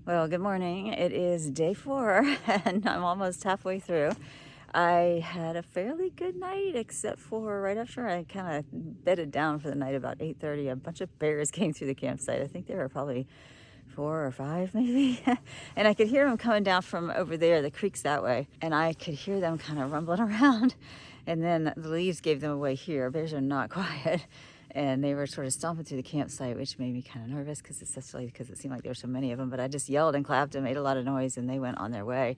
Well, good morning. It is day 4 and I'm almost halfway through. I had a fairly good night, except for right after I kind of bedded down for the night about 8:30, a bunch of bears came through the campsite. I think there were probably 4 or 5 maybe. And I could hear them coming down from over there, the creek's that way. And I could hear them kind of rumbling around. And then the leaves gave them away here. Bears are not quiet. And they were sort of stomping through the campsite, which made me kind of nervous because especially because it seemed like there were so many of them. But I just yelled and clapped and made a lot of noise, and they went on their way.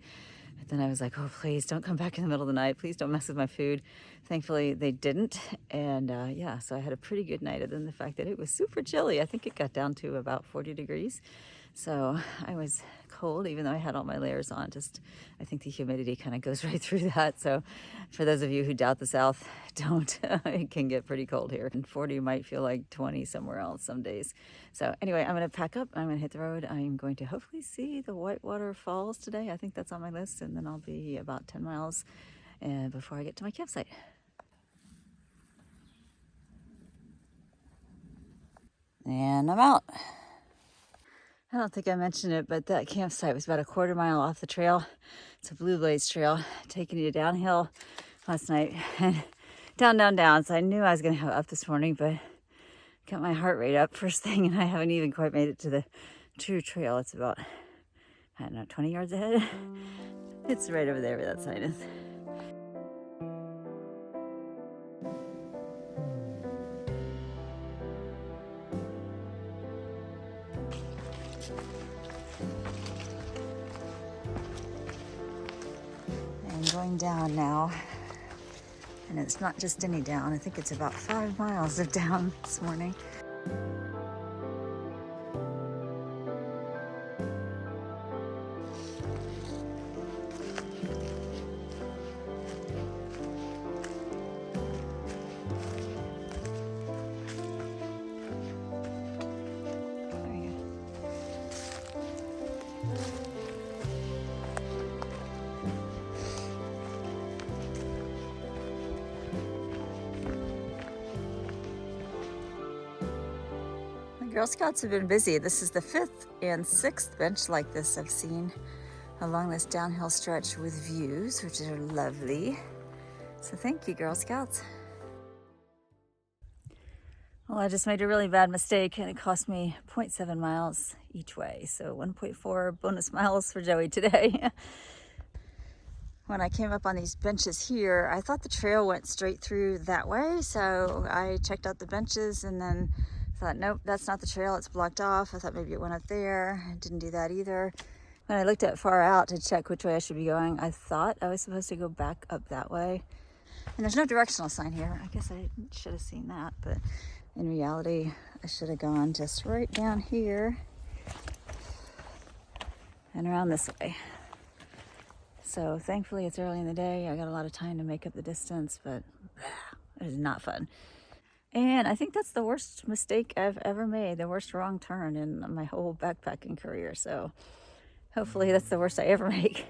But then I was like, oh, please don't come back in the middle of the night. Please don't mess with my food. Thankfully, they didn't. And yeah, so I had a pretty good night, other than the fact that it was super chilly. I think it got down to about 40 degrees. So I was cold, even though I had all my layers on. Just, I think the humidity kind of goes right through that. So for those of you who doubt the South, don't. It can get pretty cold here. And 40 might feel like 20 somewhere else some days. So anyway, I'm going to pack up. I'm going to hit the road. I'm going to hopefully see the Whitewater Falls today. I think that's on my list. And then I'll be about 10 miles before I get to my campsite. And I'm out. I don't think I mentioned it, but that campsite was about a quarter mile off the trail. It's a Blue Blaze trail, taking you downhill last night and down. So I knew I was going to have up this morning, but got my heart rate up first thing, and I haven't even quite made it to the true trail. It's about, I don't know, 20 yards ahead. It's right over there where that sign is. I'm going down now, and it's not just any down. I think it's about 5 miles of down this morning. Girl Scouts have been busy. This is the 5th and 6th bench like this I've seen along this downhill stretch with views, which are lovely. So thank you, Girl Scouts. Well, I just made a really bad mistake, and it cost me 0.7 miles each way. So 1.4 bonus miles for Joey today. When I came up on these benches here, I thought the trail went straight through that way. So I checked out the benches and then thought, nope, that's not the trail, it's blocked off. I thought maybe it went up there. I didn't do that either. When I looked at far out to check which way I should be going, I thought I was supposed to go back up that way. And there's no directional sign here. I guess I should have seen that, but in reality, I should have gone just right down here and around this way. So thankfully it's early in the day. I got a lot of time to make up the distance, but it was not fun. And I think that's the worst mistake I've ever made, the worst wrong turn in my whole backpacking career. So hopefully that's the worst I ever make.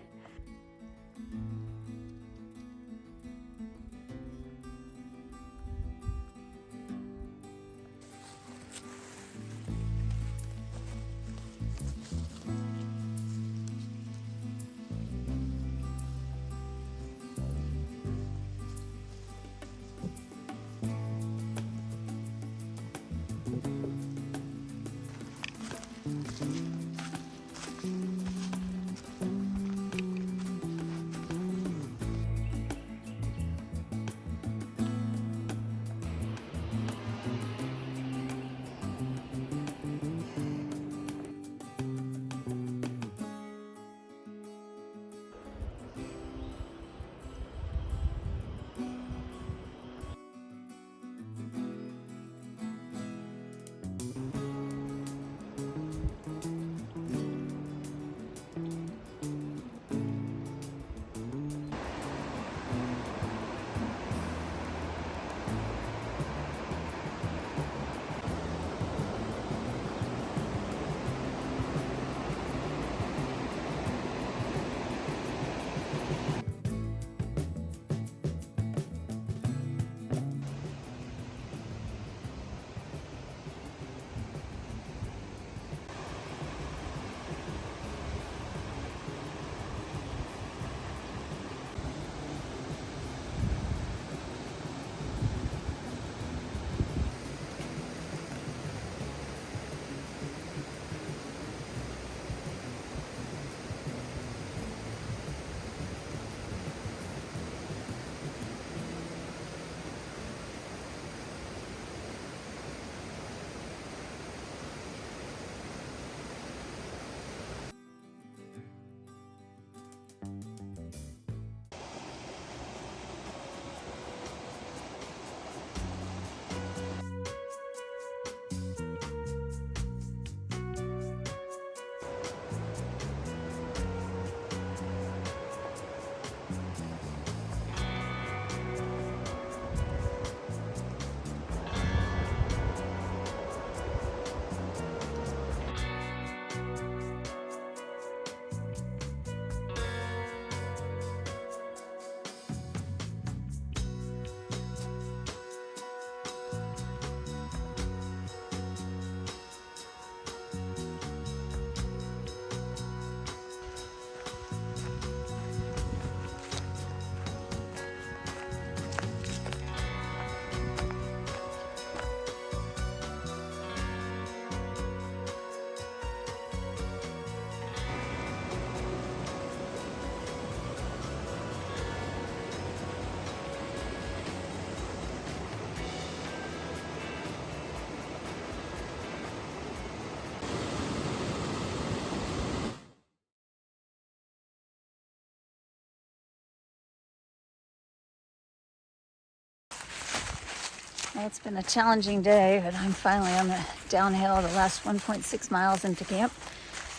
Well, it's been a challenging day, but I'm finally on the downhill, the last 1.6 miles into camp.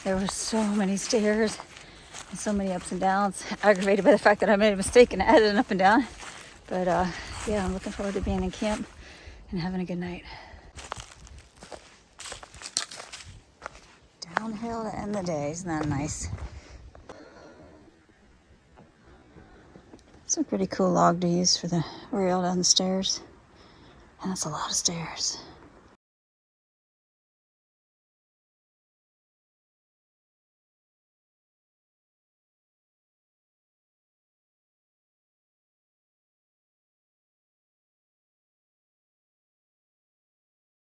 There were so many stairs and so many ups and downs, aggravated by the fact that I made a mistake and added an up and down. But yeah, I'm looking forward to being in camp and having a good night. Downhill to end the day, isn't that nice? It's a pretty cool log to use for the rail down the stairs. And that's a lot of stairs.